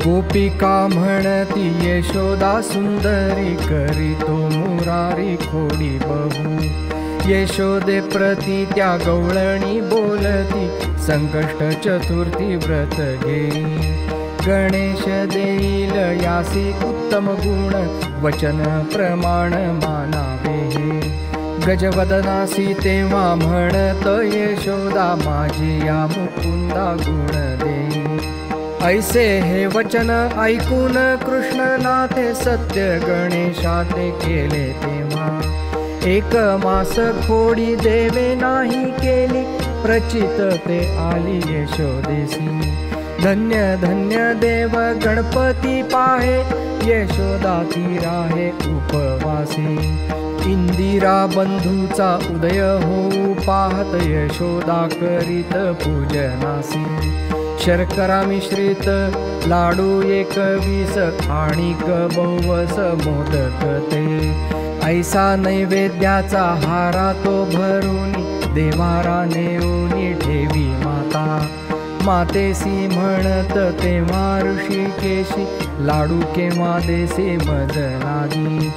गोपिका म्हणती यशोदा सुंदरी, करीतो मुरारी खोडी बहु। यशोदे प्रती त्या गवळणी बोलती, संकष्ट चतुर्थी व्रत घेई। गणेश देईल यासी उत्तम गुण, वचन प्रमाण मानावे हे। गजवदनासी तेव्हा म्हणत यशोदा, माझी या मुकुंदा गुण देई। ऐसे हे वचन ऐकून कृष्णनाथे, सत्य गणेशाते केले तेव्हा। एक मास खोडी देवे नाही केली, प्रचित ते आली यशोदेसी। धन्य धन्य देव गणपती पाहे, यशोदा ती राहे उपवासी। इंदिरा बंधूचा उदय होऊ पाहत, यशोदा करीत पूजनासी। शर्करा मिश्रित लाडू 21 आणि बहुवस मोदक ते। ऐसा नैवेद्याचा हारा तो भरूनी, देवारा नेऊनी ठेवी माता। मातेसी म्हणत तेव्हा ऋषिकेशी, लाडू केव्हा देसे मज लागी।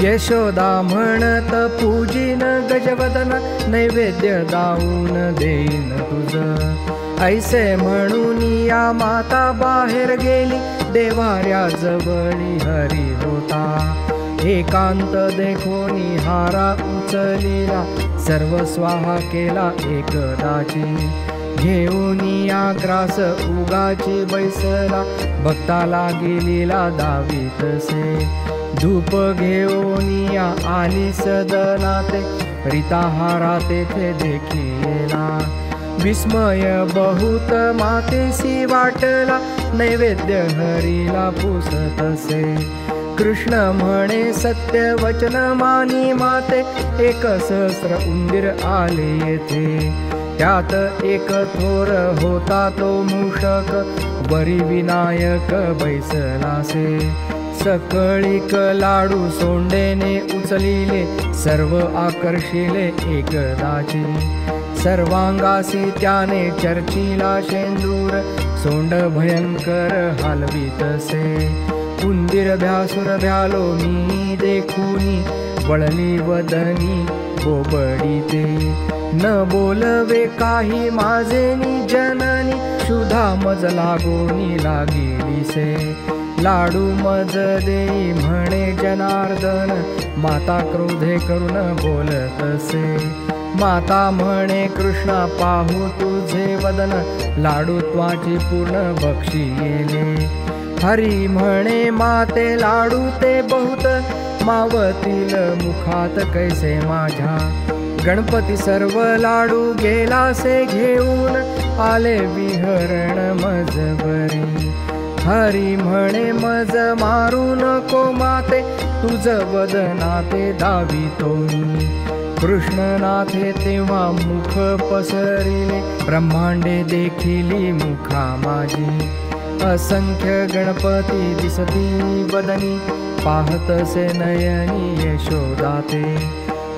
यशोदा म्हणत पूजिन गजवदन, नैवेद्य दाऊन देईन तुझ। ऐसे म्हणून या माता बाहेर गेली, देवाऱ्या जवळी हरी होता। एकांत देखोनी हारा उचलिला, सर्व स्वाहा केला एकदाची। घेऊनी या ग्रास उगाची बैसला, भक्ताला गेलीला दावीतसे। धूप घेऊनी या आली सदनाते, रीताहारा तेथे देखीला। विस्मय बहुत मातेसी वाटला, नैवेद्य हरीला पुसतसे। कृष्ण म्हणे सत्य वचन मानी माते, 1 सहस्र उंदीर आले येथे। त्यात एक थोर होता तो मूषक, वरी विनायक बैसलासे। सकळीक लाडू सोंडेने उचलिले, सर्व आकर्षिले एकदाची। सर्वांगासी त्याने चर्चिला शेंदूर, सोंड भयंकर हलवितसे। उंदीर भ्यासुर भ्यालो मी देखुनी, वळली वदनी बोबडीते। न बोलवे काही माझेनी जननी, क्षुधा मज लागोनी लागिलीसे। लाडू मज देई म्हणे जनार्दन, माता क्रोधे करून बोलतसे। माता म्हणे कृष्णा पाहू तुझे वदन, लाडू त्वाची पूर्ण बक्षिले। हरी म्हणे माते लाडू ते बहुत, मावतील मुखात कैसे माझ्या। गणपती सर्व लाडू गेलासे घेऊन, आले विहरण मजबरी। हरी म्हणे मज मारू नको माते, तुझ वदनाते दावितो मी। कृष्णनाथे तेव्हा मुख पसरिले, ब्रह्मांडे देखिली मुखा माझी। असंख्य गणपती दिसती वदनी, पाहतसे नयनी यशोदाते।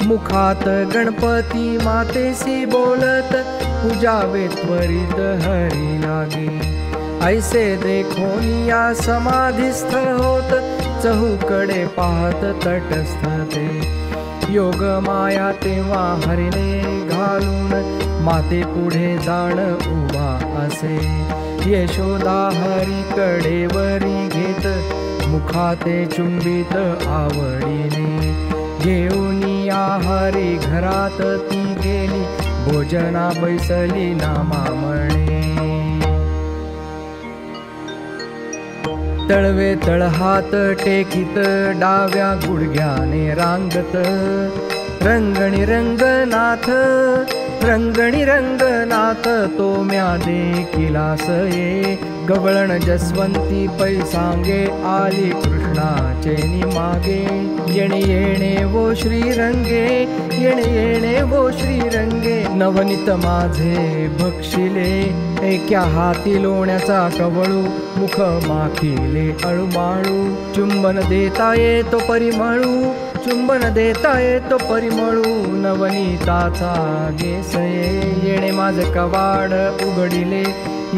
मुखात गणपती मातेसी बोलत, पूजावे त्वरित हरी लागे। ऐसे देखोनी या समाधिस्थ होत, चहूकडे पाहत तटस्थते। योग माया तेव्हा हरिने घालून, माते पुढे जाण उभा असे। यशोदा हरीकडे वरी घेत, मुखाते चुंबित आवडीने। घेऊनी हरी घरात ती गेली, भोजना बैसली नामा म्हणे। तळवे तळहात टेकीत, डाव्या गुडघ्याने रांगत। रंगणी रंगनाथ, रंगणी रंगनाथ, तो म्या देखिलास ये। गवळण जसवंती पैसांगे, आली कृष्णाचे निमागे। येणे येणे वो श्रीरंगे, येणे येणे वो श्रीरंगे। नवनीत माझे भक्षिले, एक्या हाती लोण्याचा कवळू। मुख माखिले अळूमाळू, चुंबन देता येतो परिमळू। चुंबन देता येतो परिमळू नवनीताचा गेसये. येणे माझ कवाड उघडिले,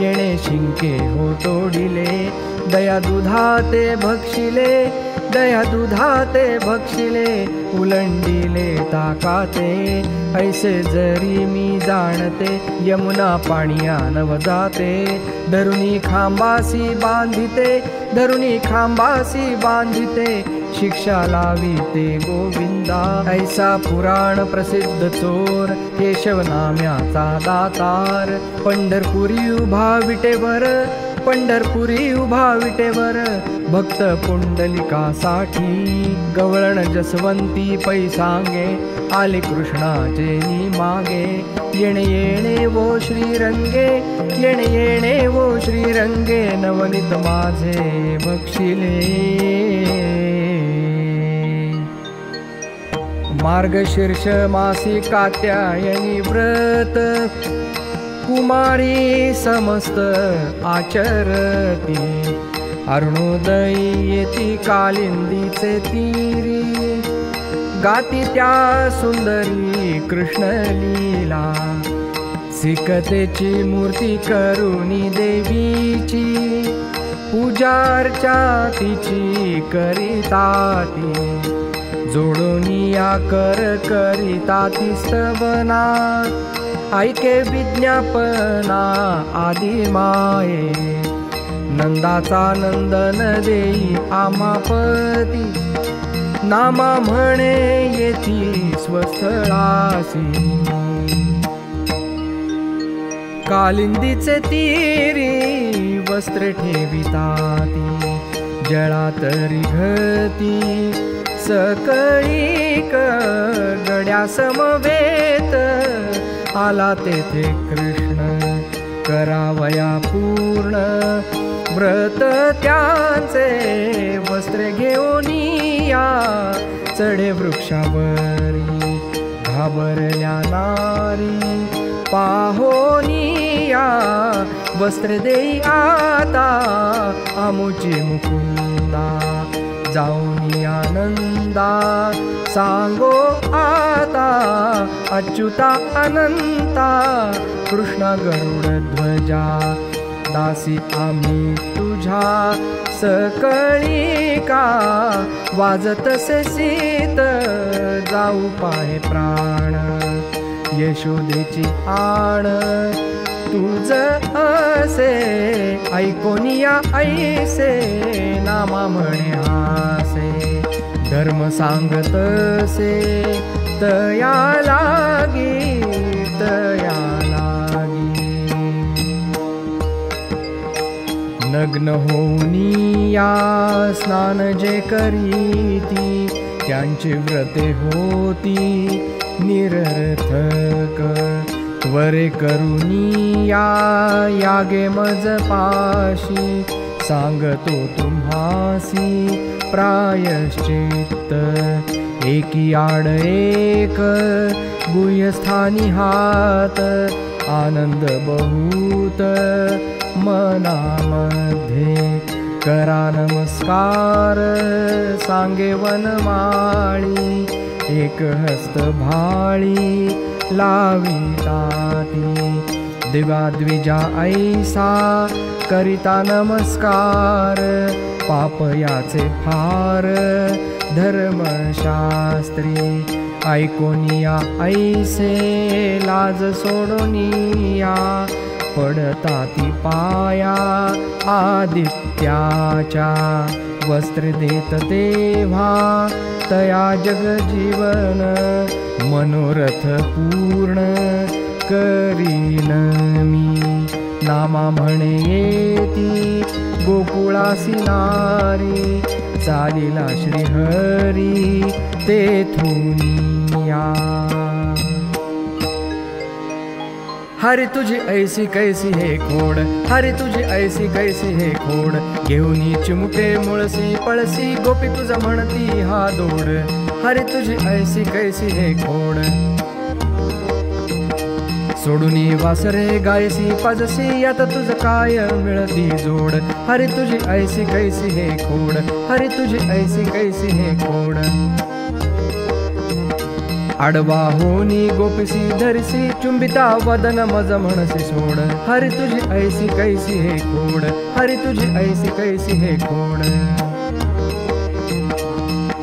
येणे शिंके हो तोडिले. दया दुधाते भक्षिले, दया दुधाते भक्षिले. उलंडिले ताकाते, ऐसे जरी मी जाणते. यमुना पाणिया नव जाते, धरुणी खांबासी बांधिते, धरुणी खांबासी बांधिते. शिक्षा लाविते गोविंदा, ऐसा पुराण प्रसिद्ध चोर. केशव नाम्याचा दातार, पंढरपुरी उभा विटेवर, पंढरपुरी उभा विटेवर. भक्त पुंडलिकासाठी गवळण जसवंती पैसांगे. आले कृष्णाचे मागे, येणे येणे वो श्रीरंगे, येणे येणे वो श्रीरंगे. नवनीत माझे बक्षिले. मार्गशीर्ष मासी कात्यायनी व्रत, कुमारी समस्त आचरती. अरुणोदयी येती कालिंदीचे तीरी, गाती त्या सुंदरी कृष्ण लीला. सिकतेची मूर्ती करुणी देवीची, पूजार्चा तिची करिता ती. जोडोनिया कर करिता ती स्तवना, ऐके विज्ञापना आदि माये. नंदाचा नंदन देई आमापती, नामा म्हणे येती स्वस्थळासी. कालिंदीचे तीरी वस्त्र ठेविताती, जळात रिघती. सकळीक गड्या समवेत, आला तेथे कृष्ण करावया पूर्ण. व्रत त्यांचे वस्त्रे घेऊनिया, चढे वृक्षावरी घाबरल्या नारी. पाहोनिया वस्त्र देई आता, आमुची मुकुंदा. जाऊनी आनंदा सांगो आता, अच्युता अनंता. कृष्णा गरुड ध्वजा, दासी आम्ही तुझ्या. सकळीका वाजतसे शीत, जाऊ पाहे प्राण. यशोदेची आण तुझ असे, ऐकोनिया ऐसे. नामा म्हणे हासे, धर्म सांगतसे. तया लागी, तया लागी. नग्न होऊनिया स्नान जे करीती, त्यांची व्रते होती निरर्थक. त्वरे करुनिया यागे मज पाशी, सांगतो तुम्हासी प्रायश्चित्त. एकी आड एक गुह्यस्थानी हात, आनंद बहुत मनामध्ये. करा नमस्कार सांगे वनमाळी, एक हस्त भाळी लाविताती. दिवा द्विजा ऐसा करिता नमस्कार, पाप याचे फार धर्मशास्त्री. ऐकोनिया ऐसे लाज सोडोनिया, पडताती पाया आदित्याच्या. वस्त्र देत तेव्हा तया जगजीवन, मनोरथ पूर्ण करीन मी. नामा म्हणे येती गोकुळासी नारी, चालिला श्रीहरी तेथुनिया. हरी तुझी ऐसी कैसी हे खोड, हरी तुझी ऐसी कैसी हे खोड. घेऊनी चिमुटे मुळसी पळसी, गोपी तुझा म्हणती हा दोड. हरी तुझी ऐसी कैसी हे खोड. सोडूनी वासरे गायसी पाजसी, यात तुझ काय मिळती जोड. हरी तुझी ऐसी कैसी हे खोड, हरी तुझी ऐसी कैसी हे खोड. आडवा होनी गोपिसी धरसी चुंबिता वदन मज म्हणसी सोड हरी तुझी ऐसी कैसी हे खोड हरी तुझी ऐसी कैसी हे खोड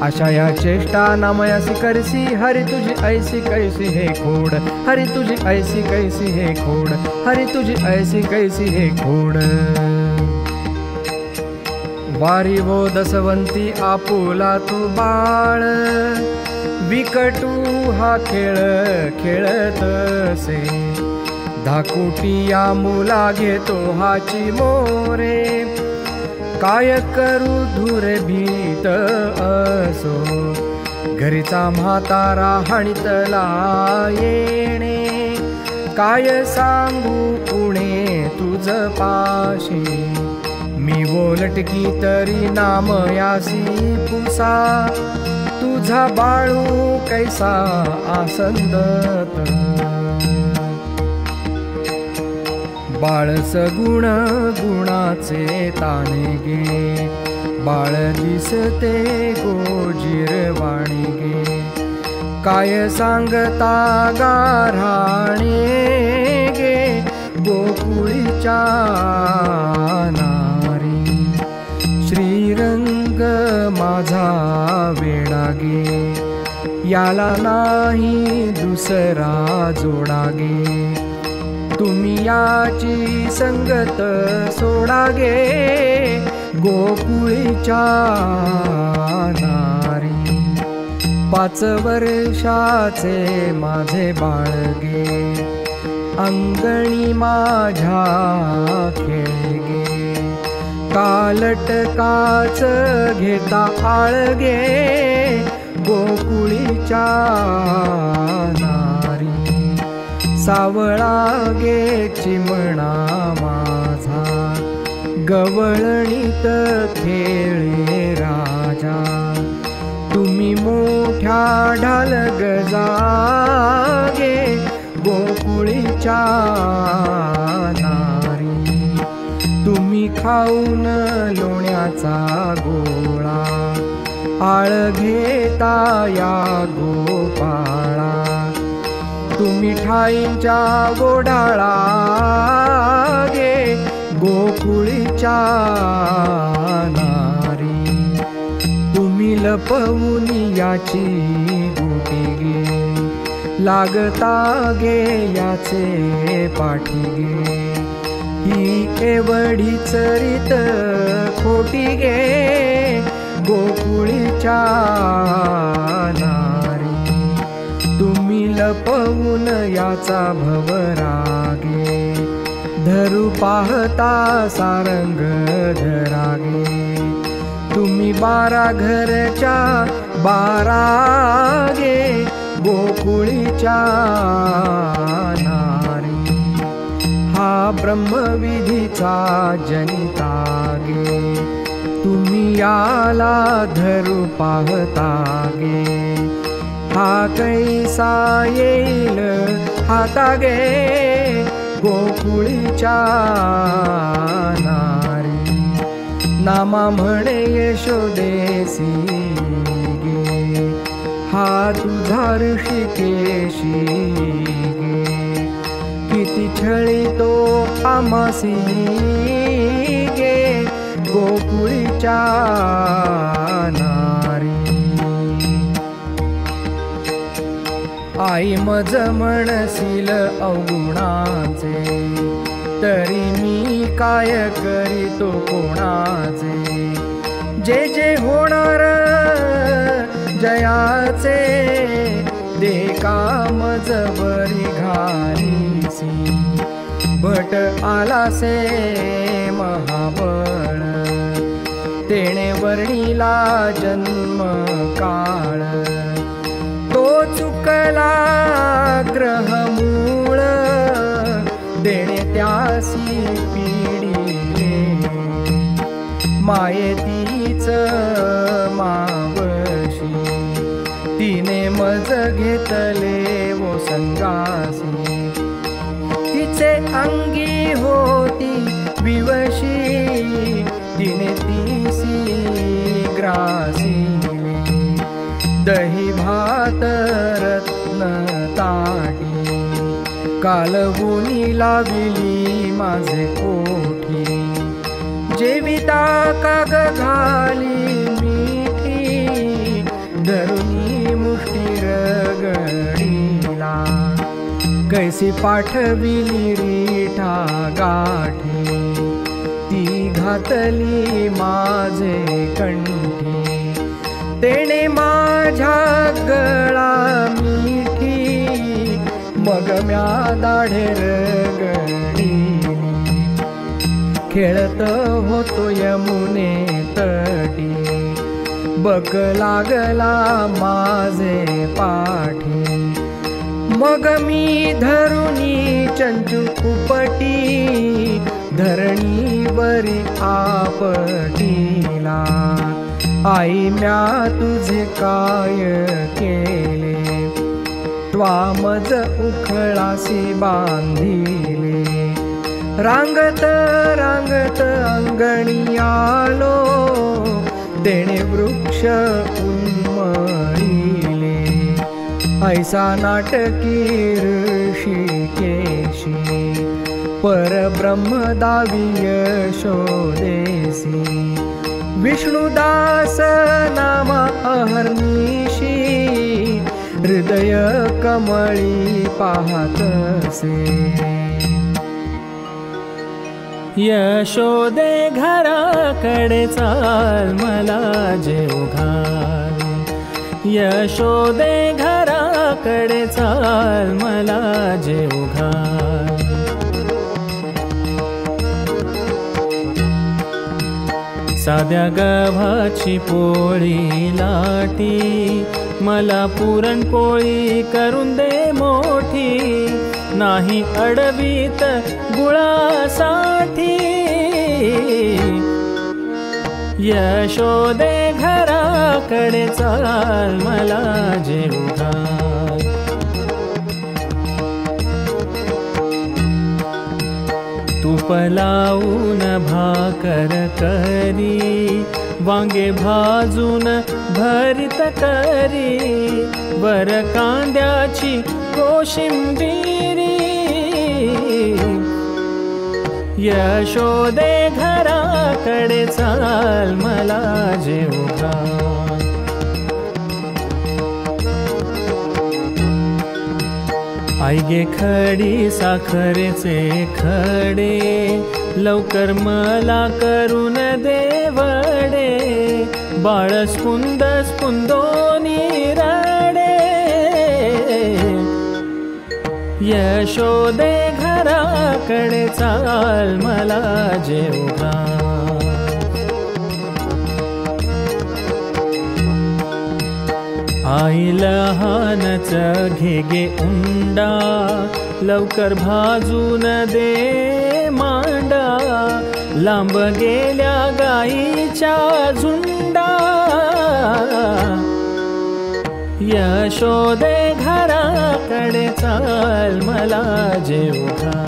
अशा या चेष्टा नामयासी करसी हरी तुझी ऐसी कैसी हे खोड हरी तुझी ऐसी कैसी हे खोड हरी तुझी ऐसी कैसी हे खोड वारी वो दसवंती आपुला तू बाळ विकटू हा खेळ खेळतसे धाकुटी या मुला घेतो हाची मोरे काय करू धूर भीत असो घरीचा म्हातारा हाणीतला येणे काय सांगू उणे तुझ पाशी मी बोलटकी तरी नाम यासी पुसा तुझा बाळू कैसा आसंदत बाळ सगुण गुणाचे ताणे गे बाळ दिसते गोजीरवाणी गे काय सांगता गाऱ्हाणे गे गोकुळीच्या नारी श्रीरंग माझा वेडा गे याला नाही दुसरा जोडा गे तुम्ही याची संगत सोडा गे गोकुळीच्या नारी 5 वर्षाचे माझे बाळगे अंगणी माझ्या खेळगे कालटकाच घेता आळगे गोकुळीच्या नारी सावळा गे चिमणा माझा गवळणीत खेळे राजा तुम्ही मोठ्या ढालग जागे गोकुळीच्या नारी तुम्ही खाऊन लोण्याचा गोळा आळ घेता या गोपाळा तुम्ही ठाईंच्या गोडाळा गे गोकुळीच्या नारी तुम्ही लपवून याची गोटी गे लागता गे याचे पाठी गे ही एवढीच रीत खोटी गे गोकुळीच्या नारी तुम्ही लपवून याचा भवरागे धरू पाहता सारंग धरागे तुम्ही 12 घरच्या 12 गे गोकुळीच्या नारी हा ब्रह्मविधीचा जनिता गे तुम्ही याला धरू पाहता गे हा कैसा येईल हाता गे गोकुळीच्या नारी नामा म्हणे यशोदेसी गे हा तुझा ऋषिकेशी गे किती छळितो आमासी गे गोकुळीच्या नारी आई मज म्हणशील अवगुणाचे तरी मी काय करीतो कोणाचे जे जे होणार जयाचे दे कामज बरी घालीसी भट आलासे महाबळ तेणे वर्णीला जन्म काळ तो चुकला ग्रहमूळ देणे त्यासी पिढीले मायेतीच मावशी तिने मज घेतले वो संगासी तिचे अंगी होती विवशी तिने तीसी ग्रासी दही भात रत्न कालवूनी लाविली माझे ओठी, जेविता काग घाली मिठी, धरुनी मुष्टी रगडीला, कैसी पाठविली रिठा गाठी, ती घातली माझे कंठी, तेने माझ्या गळा मिठी, मग म्या दाढे रगडीली, खेळत होतो यमुने तटी, बक लागला माझे पाठी, मग मी धरुनी चंचू उपटी, धरणीवरी आपटीला, आई म्या तुझे काय केले, त्वामज उखळासी बांधिले, रांगत रांगत अंगणी आलो, देणे वृक्ष उन्मळीले, ऐसा नाटकी ऋषिकेशी, परब्रह्म दावी यशोदेसी, विष्णुदास नाम अहर्निशी, हृदय कमळी पाहतसे, यशोदे घराकडे चाल मला जेवू घाल, यशोदे घराकडे चाल मला जेवू घाल, साध्या गव्हाची पोळी लाटी, मला पुरणपोळी करून दे मोठी, नाही अडवीत गुळासाठी, यशोदे घराकडे चाल मला जेवू घाल, तूप लावून भाकर करी, वांगे भाजून भरीत करी, वर कांद्याची कोशिंबिरी, यशोदे घराकडे चाल मला जेवू घाल, आई गे खडी साखरेचे खडे, लवकर मला करून दे वडे, बाळ स्पुंद स्पुंदोनी रडे, यशोदे घराकडे चाल मला जेवू घाल, आई लहानच घे गे उंडा, लवकर भाजून दे मांडा, लांब गेल्या गाईच्या झुंडा, यशोदे घराकडे चाल मला जेवू घाल,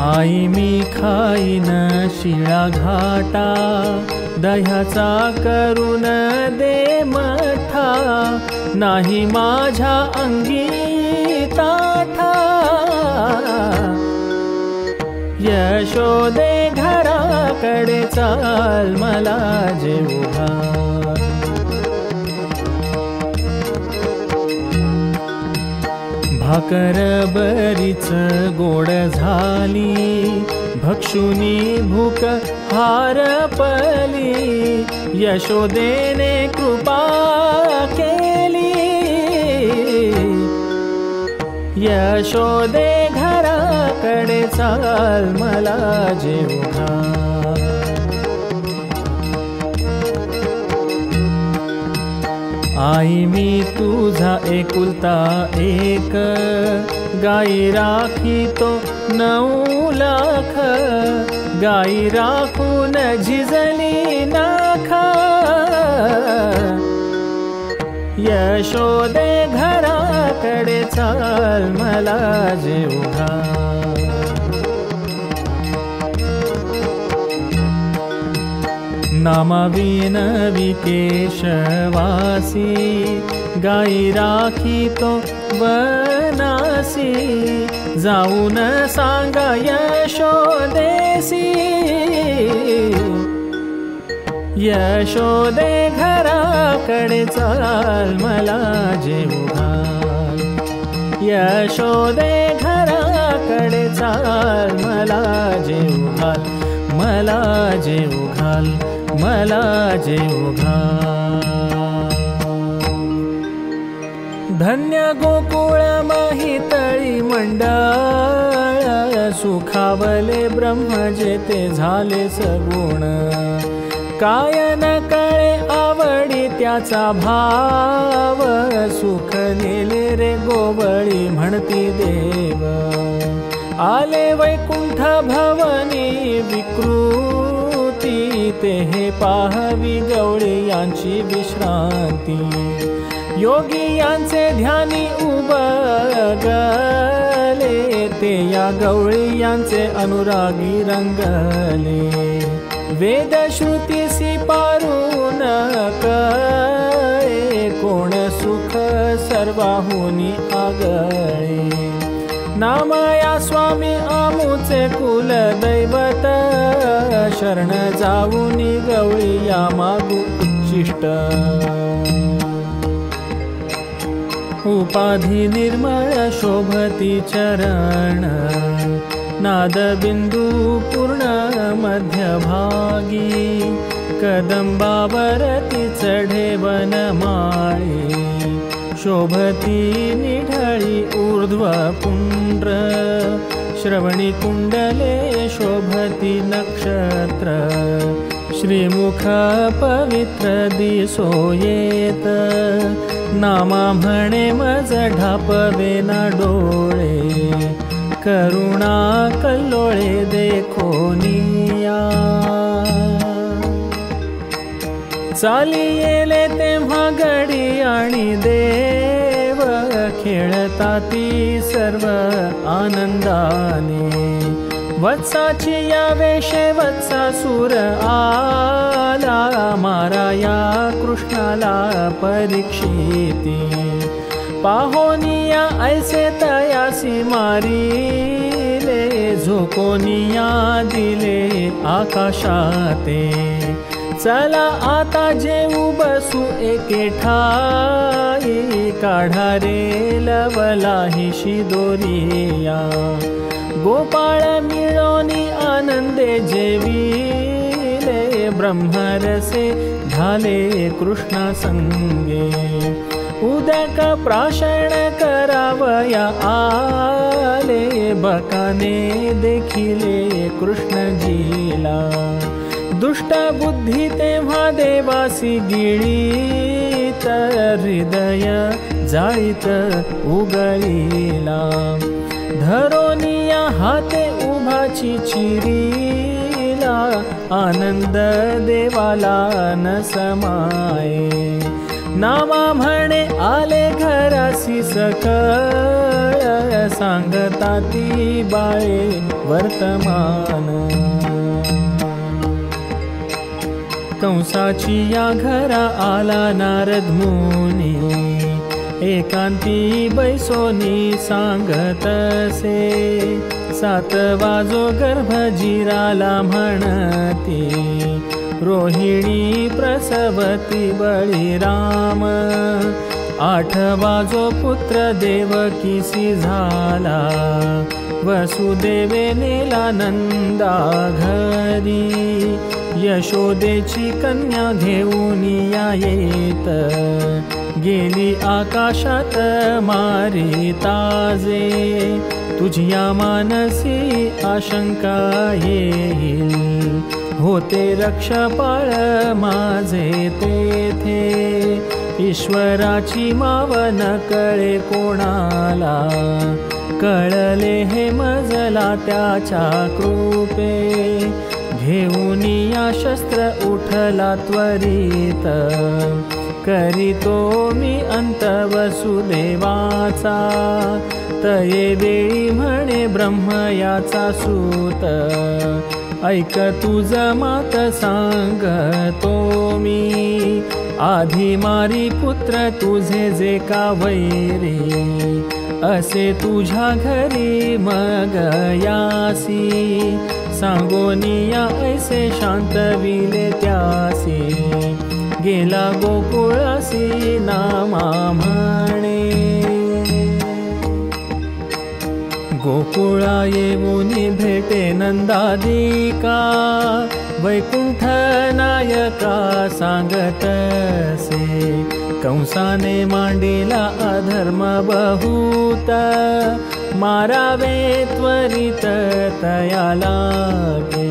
आई मी खाईन शिळा घाटा, दह्याचा करून दे मठा, नाही माझ्या अंगी ताठा, यशोदे घराकडे चाल मला जेवू घाल, भाकर बरीच गोड झाली, भक्षुनी भूक हारपली, यशोदेने कृपा केली, यशोदे घराकडे चाल मला जेवू घाल, आई मी तुझा एकुलता एक, गाई राखी तो 9 लाख, गाई राखून झिजली नाखा, यशोदे घराकडे चाल मला जेवू घाल, नामा विनवी केशवासी, गाई राखी तो वनासी, जाऊन सांगा यशोदेसी, यशोदे घराकडे चाल मला जेवू घाल, यशोदे घराकडे चाल मला जेवू घाल, मला जेवू घाल, मला जेवू घाल. धन्य गोकुळ माहितळी मंडळ, सुखावले ब्रह्म जेते झाले सगुण, काय न कळे आवडी त्याचा भाव, सुख नेले रे गोवळी म्हणती देव, आले वैकुंठ भवनी विकृती, ते हे पाहवी गवळी यांची विश्रांती, योगी यांचे ध्यानी उबगले, ते या गवळी यांचे अनुरागी रंगले, वेद श्रुतीसी पारून कळे, कोण सुख सर्वाहुनी आगळे, नामया स्वामी आमुचे कुल दैवत, शरण जाऊनी गवळी या मागू उच्चिष्ट, उपाधी निर्मळ शोभती चरण, नादबिंदू पूर्ण मध्यभागी, कदंबावरती चढे वनमाळी, शोभती निढळी ऊर्ध्व पुंड्र, श्रवणी कुंडले शोभती नक्षत्र, श्रीमुख पवित्र दिसो येत, नामा म्हणे मज ढापवे ना डोळे, करुणा कल्लोळे देखोनिया, चाली येले तेव्हा गडी आणि देव, खेळताती सर्व आनंदाने, वत्साची या वेशे वत्सासूर आला, मारा या कृष्णाला परीक्षिती, पाहोनिया ऐसे तयासी मारिले, झोकोनिया दिले आकाशाते, चला आता जेऊ बसू एके ठाई, काढा रे लवला ही शिदोरिया, गोपाळ मिळोनी आनंदे जेविले, ब्रह्मरसे झाले कृष्ण संगे, उदक प्राशन करावया आले, बकाने देखिले कृष्णजीला, दुष्ट बुद्धी तेव्हा देवासी गिळीत, हृदय जाळीत उगळीला, धरोनिया हाते उभाची चिरीला, आनंद देवाला न समाये, नामा म्हणे आले घरासी सकळ, सांगताती बाळे वर्तमान, कंसाची या घरा आला नारद मुनी, एकांती बैसोनी सांगतसे, 7 वाजो गर्भ जिराला म्हणती, रोहिणी प्रसवती बळीराम, 8 वाजो पुत्र देवकीसी झाला, वसुदेवे नेला नंदा घरी, यशोदेची कन्या घेऊन या येत, गेली आकाशात मारी ताजे, तुझ्या मानसी आशंका येईल, होते रक्षपाळ माझे तेथे, ईश्वराची मावन कळे कोणाला, कळले हे मजला त्याच्या कृपे, घेऊन या शस्त्र उठला त्वरित, करीतो मी अंत वसुदेवाचा, तये वेळी म्हणे ब्रह्म याचा सूत, ऐक तुझ मात सांगतो मी, आधी मारी पुत्र तुझे जे का वैरी, असे तुझ्या घरी मग यासी, सांगोनिया ऐसे शांतविले त्यासी, गेला गोकुळासी नामा म्हणे. गोकुळा येऊनी भेटे नंदादिका, वैकुंठ नायका सांगतसे, कंसाने मांडिला अधर्म बहुत, मारावे त्वरित तया लागे,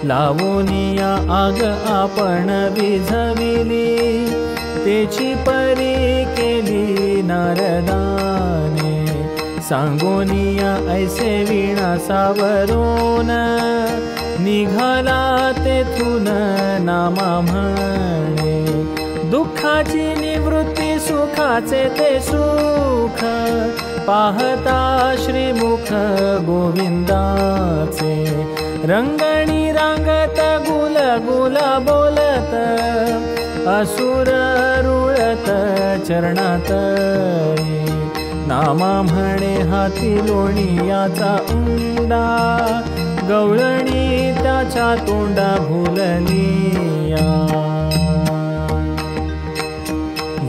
लावोनिया आग आपण विझविली, तेची परी केली नारदाने, सांगोनिया ऐसे विनासावरून, निघाला तेथून नामा म्हणे, दुःखाची निवृत्ती सुखाचे ते सुख, पाहता श्रीमुख गोविंदाचे, रंगणी रांगत गुल गुल बोलत, असुर रुळत चरणात, नामा म्हणे हाती लोणियाचा उंडा, गवळणी त्याच्या तोंडा भुललिया,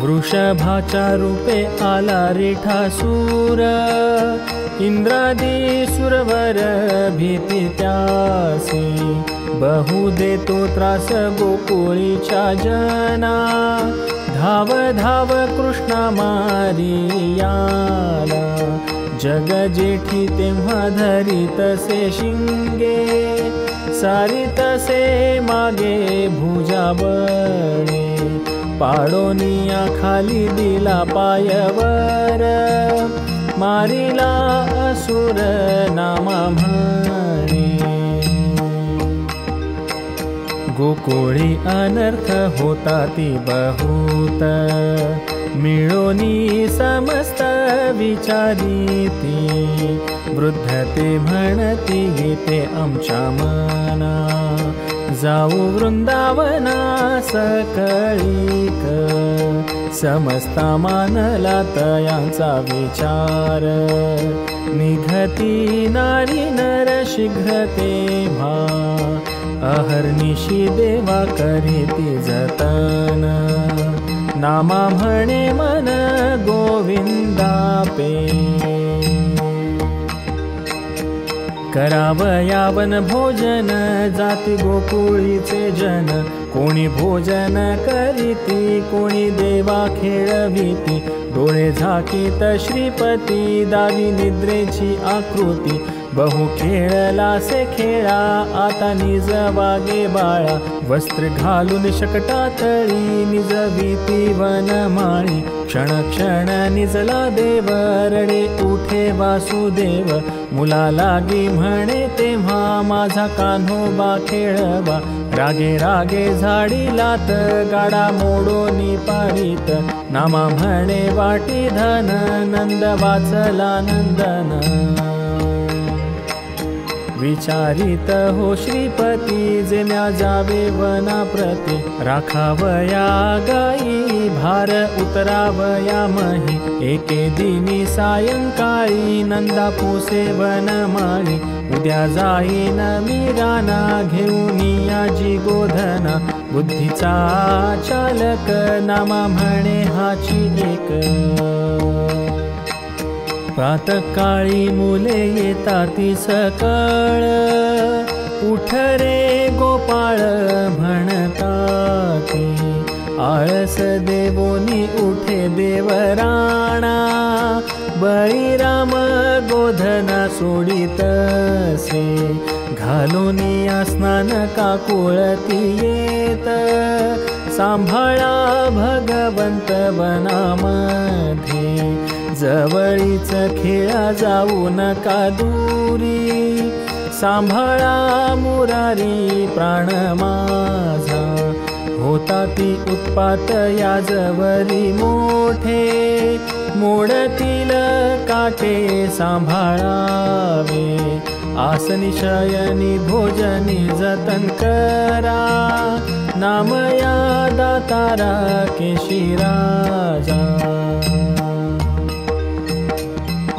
वृषभाच्या रूपे आला रेठासूर, इंद्रादी सुरवर भीती त्यासी, बहु देतो त्रास गोकुळीच्या जना, धाव धाव कृष्णा मारियाला, जग जेठी तेव्हा धरी तसे शिंगे, सारी तसे मागे भुजा बळे, पाडोनिया खाली दिला पायवर, मारिला असुर नामा म्हणे. गोकुळी अनर्थ होता ती बहुत, मिळोनी समस्त विचारिती, वृद्ध ते म्हणती गीते आमच्या मना, जाऊ वृंदावना सकळीक, समस्ता मानला तयांचा विचार, निघती नारी नर शीघ्र तेव्हा, अहर्निशी देवा करीती जतन, नामा म्हणे मन गोविंदापे. करावयावन भोजन जाती गोकुळीचे जन, कोणी भोजन करीती कोणी देवा खेळविती, डोळे झाकीत श्रीपती दावी निद्रेची आकृती, बहु खेळला से खेळा आता निज वागे बाळा, वस्त्र घालून शकटातळी निजविती वनमाळी, क्षण क्षण निजला देव रडे उठे वासुदेव, मुला लागी म्हणे तेव्हा माझा कान्होबा खेळवा, रागे रागे झाडीलात गाडा मोडोनी पाडीत, नामा म्हणे वाटी धन नंद वाचला नंदन, विचारित हो श्रीपती जेम्या जावे वनाप्रती, राखावया गाई भार उतरावया मही, एके दिनी सायंकाळी नंदा पोसे वनमाळी, उद्या जाईन मीराना घेऊन याजी गोधना, बुद्धीचा चालक नामा म्हणे हाची एक. प्रातकाळी मुले येताती सकळ, उठ रे गोपाळ म्हणताती, आळस देवोनी उठे देवराणा, बळीराम गोधना सोडितसे, घालोनिया स्नान काकुळती येत, सांभाळा भगवंत वनामध्ये, जवळीच खेळा जाऊ नका दूरी, सांभाळा मुरारी प्राण माझा, होता ती उत्पात या जवरी मोठे, मोडतील काटे सांभाळावे, आसनी शयनी भोजनी जतन करा, नाम या दातारा केशी राजा।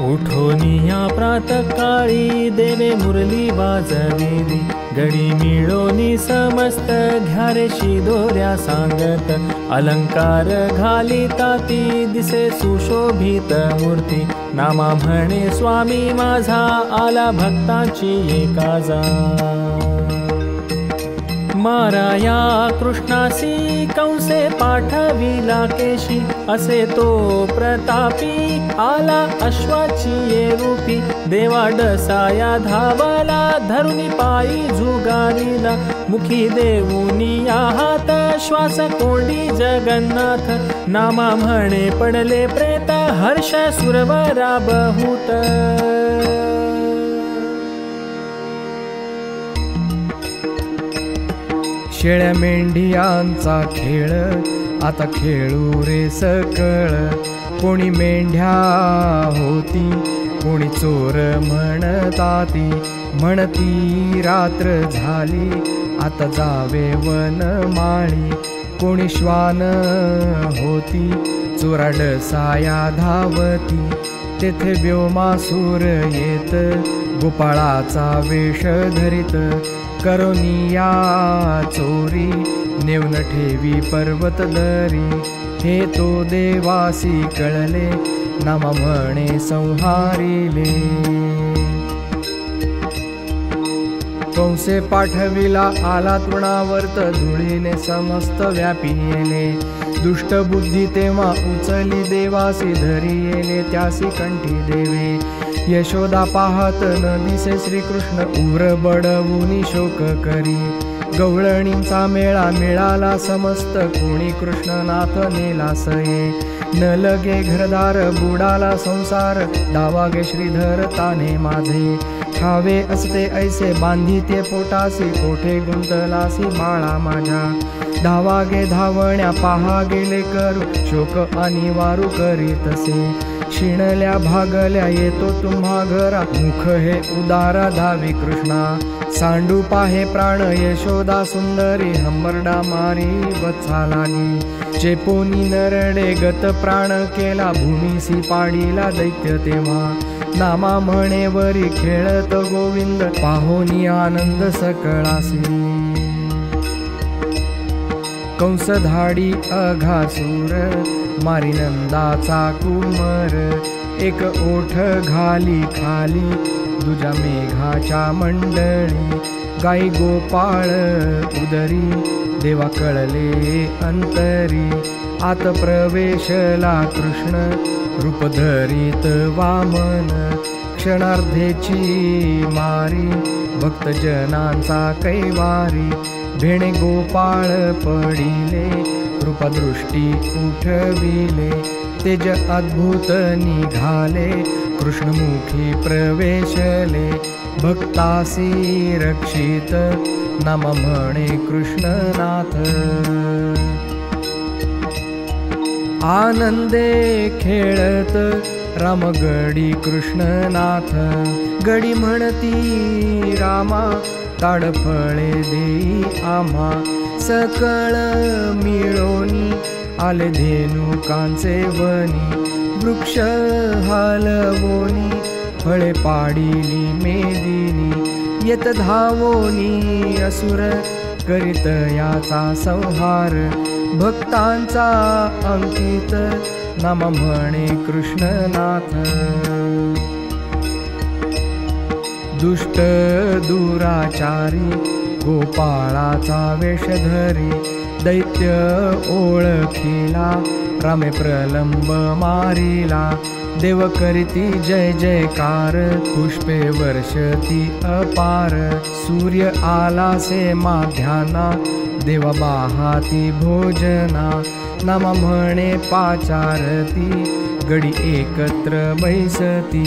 उठोनिया प्रातकाळी देवे मुरली वाजविली, गडी मिळोनी समस्त घ्यारेशी दोऱ्या सांगत, अलंकार घालिता ती दिसे सुशोभित मूर्ती, नामा म्हणे स्वामी माझा आला भक्तांची एकाजा। माराया कृष्णासी कंसे पाठविला केशी, असे तो प्रतापी आला अश्वाची ये रूपी, देवा डसाया धावला धरुनी पायी झुगारीला, मुखी देऊनी या हात श्वास कोंडी जगन्नाथ, नामा म्हणे पडले प्रेत हर्ष सुरवरा बहुत। शेळ्या मेंढियांचा खेळ आता खेळू रे सकळ, कोणी मेंढ्या होती कोणी चोर म्हणताती, म्हणती रात्र झाली आता जावे वनमाळी, कोणी श्वान होती चोरा डसाया धावती, तेथे व्योमासूर येत गोपाळाचा वेश धरित, करोनिया चोरी नेऊन ठेवी पर्वत दरी, हे तो देवासी कळले नामा म्हणे संहारिले। कंसे पाठविला आला तृणावर्त, धुळीने समस्त व्यापी येले, दुष्ट बुद्धी तेव्हा उचली देवासी धरी येले, त्यासी कंठी देवे। यशोदा पाहत न दिसे श्रीकृष्ण उग्र बडवूनी शोक करी, गवळणींचा मेळा मिळाला समस्त, कोणी कृष्णनाथ नेला सये, न लगे घरदार बुडाला संसार, दावागे श्रीधर ताने माझे, ठावे असते ऐसे बांधिते पोटासी, कोठे गुंतलासी माळा माझ्या, धावागे धावण्या पहा गेले करू, शोक अनिवारू करीतसे, शिणल्या भागल्या येतो तुम्हा घरा, मुख हे उदारा धावी कृष्णा, सांडू पाहे प्राण यशोदा सुंदरी, हंबरडा मारी वत्सालानी, चेपोनी नरडे गत प्राण केला, भूमीसी पाडीला दैत्य तेव्हा, नामा म्हणे वरी खेळत गोविंद, पाहोनी आनंद सकळासी। कंस धाडी अघासूर मारी नंदाचा कुमर, एक ओठ घाली खाली दुजा मेघाच्या मंडळी, गाई गोपाळ उदरी देवा कळले अंतरी, आत प्रवेशला कृष्ण रूप धरित वामन, क्षणार्धेची मारी भक्तजनांचा कैवारी, भेणे गोपाळ पडिले कृपादृष्टी उठविले, तेज अद्भुत निघाले कृष्णमुखी प्रवेशले, भक्तासी रक्षित नाम म्हणे कृष्णनाथ। आनंदे खेळत राम गडी कृष्णनाथ, गडी म्हणती रामा ताडफळे देई आम्हा, सकळ मिळोनी आले धेनुकांचे वनी, वृक्ष हालवोनी फळे पाडिली मेदिनी, येत धावोनी असुर करीत याचा संहार, भक्तांचा अंकित नाम म्हणे कृष्णनाथ। दुष्ट दुराचारी गोपाळाचा वेश धरी, दैत्य ओळखिला रामे प्रलंब मारिला, देव करीती जय जयकार पुष्पे वर्षती अपार, सूर्य आलासे माध्याना देवा बाहाती भोजना, नामा म्हणे पाचारती गडी एकत्र बैसती।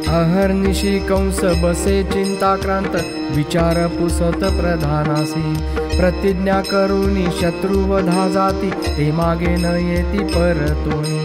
अहर्निशी कंस बसे चिंताक्रांत, विचार पुसत प्रधानासी, प्रतिज्ञा करुनी शत्रुवधा जाती, ते मागे न येती परतोनी,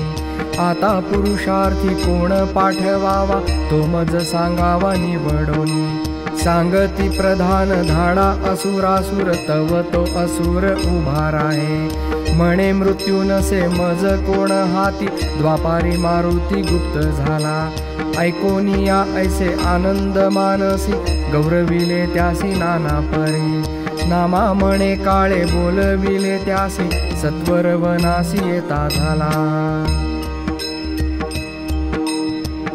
आता पुरुषार्थी कोण पाठवावा, तो मज सांगावा निवडोनी. सांगती प्रधान धाडा असुरासुर, तव तो असुर उभा राहे. म्हणे मृत्यू नसे मज कोण हाती, द्वापारी मारुती गुप्त झाला. ऐकोनिया ऐसे आनंद मानसी, गौरविले त्यासी नाना परी. नामा म्हणे काळे बोलविले त्यासी, सत्वर वनासी येता झाला.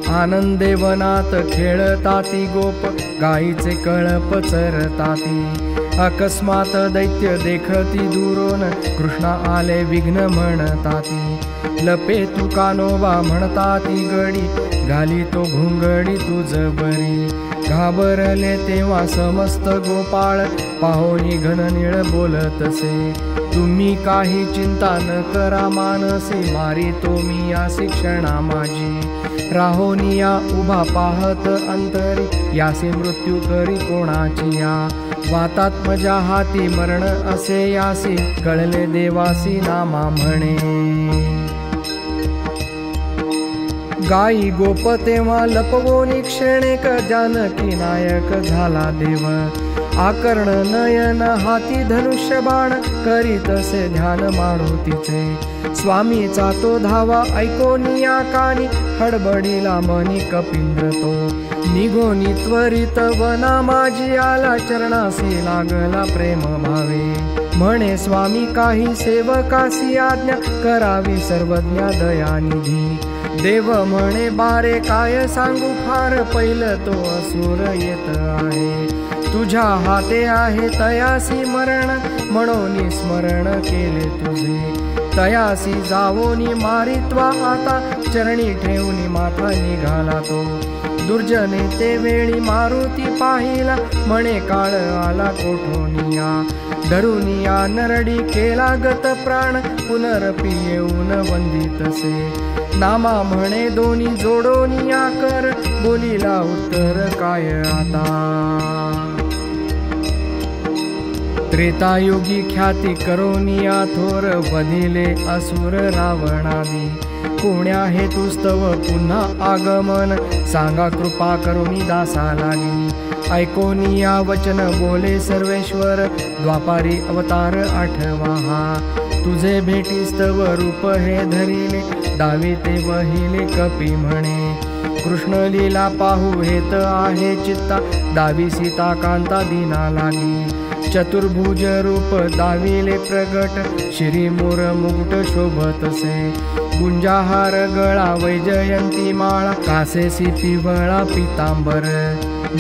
आनंदे वनात खेळताती गोप, गाईचे कळप चरताती. अकस्मात दैत्य देखती दुरोन, कृष्ण आले विघ्न म्हणताती. लपे तू कानोबा म्हणताती गडी, घाली तो घुंगडी तुझ बरी. घाबरले तेव्हा समस्त गोपाळ, पाहोनी घननीळ बोलतसे. तुम्ही काही चिंता न करा मानसी, मारी तो मी या शिक्षणा माझी. राहोनिया उभा पाहत अंतरी, यासी मृत्यू करी कोणाची या. वातात मजा हाती मरण असे यासी, कळले देवासी नामा म्हणे. गाई गोप तेव्हा लपवोनी क्षणेक, जानकी नायक झाला देव. आकर्ण नयन हाती धनुष्य बाण, करीतसे ध्यान मारुतीचे. स्वामीचा तो धावा ऐकोनिया कानी, हडबडीला मनी कपिंद्र तो. निघोनी त्वरित वना माझी आला, चरणासी लागला प्रेम भावे. म्हणे स्वामी काही सेवकासी आज्ञा, करावी सर्वज्ञा दयानिधी. देव म्हणे बारे काय सांगू फार, पहिलं तो असुर येत आहे. तुझ्या हाते आहे तयासी मरण, म्हणून स्मरण केले तुझे. तयासी जावोनी मारित्वा आता, चरणी ठेवून माथा निघाला तो. दुर्जने ते वेळी मारुती पाहिला, म्हणे काळ आला कोठोनिया. धरुनिया नरडी केला गत प्राण, पुनरपी येऊन वंदितसे. नामा म्हणे दोन्ही जोडोनिया कर, बोलिला उत्तर काय आता. त्रेतायुगी ख्याती करोनिया थोर, वधिले असुर रावणादी. कोण्या हेतुस्तव पुन्हा आगमन, सांगा कृपा करोनी दासा लागी. ऐकोनिया वचन बोले सर्वेश्वर, द्वापारी अवतार आठवा हा. तुझे भेटीस्तव रूप हे धरिले, दावे ते वहिले कपी म्हणे. कृष्ण लीला पाहू हेत आहे चित्ता, दावी सीता कांता दीना लागी. चतुर्भुज रूप दाविले प्रगट, श्री मोर मुकुट शोभतसे. गुंजाहार गळा वैजयंती माळा, कासेसी पिवळा पितांबर.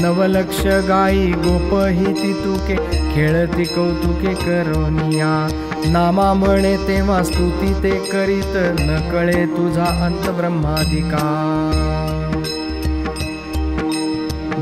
नवलक्ष गाई गोप ही तितुके, खेळती कौतुके करोनिया. नामा म्हणे तेव्हा स्तुती ते करीत, न कळे तुझा अंत ब्रह्मादिका.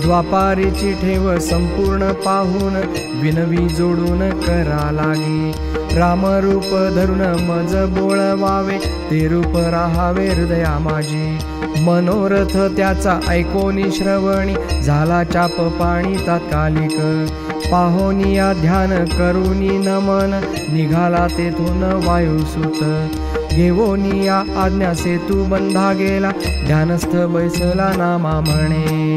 द्वापारीची ठेव संपूर्ण पाहून, विनवी जोडून करा लागी. रामरूप धरून मज बोळवावे, ते रूप राहावे हृदया माझी. मनोरथ त्याचा ऐकोनी श्रवणी, झाला चाप पाणी तात्कालिक. पाहोनिया ध्यान करूनी नमन, निघाला तेथून वायुसूत. घेवोनिया आज्ञा सेतू बंधा गेला, ध्यानस्थ बैसला नामा म्हणे.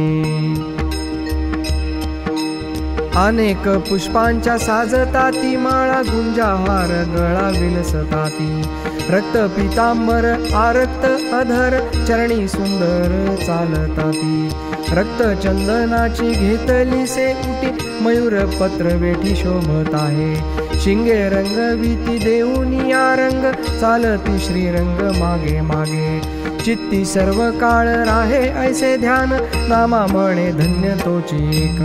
अनेक पुष्पांच्या साजताती माळा, गुंजाहार गळा विलसताती. रक्त पितांबर आरक्त अधर, चरणी सुंदर चालताती. रक्त चंदनाची घेतली से उटी, मयूर पत्र वेठी शोभत आहे. शिंगे रंगविती देऊनिया रंग, चालती श्रीरंग मागे मागे. चित्ती सर्व काळ राहे ऐसे ध्यान, नामा म्हणे धन्य तोची एक.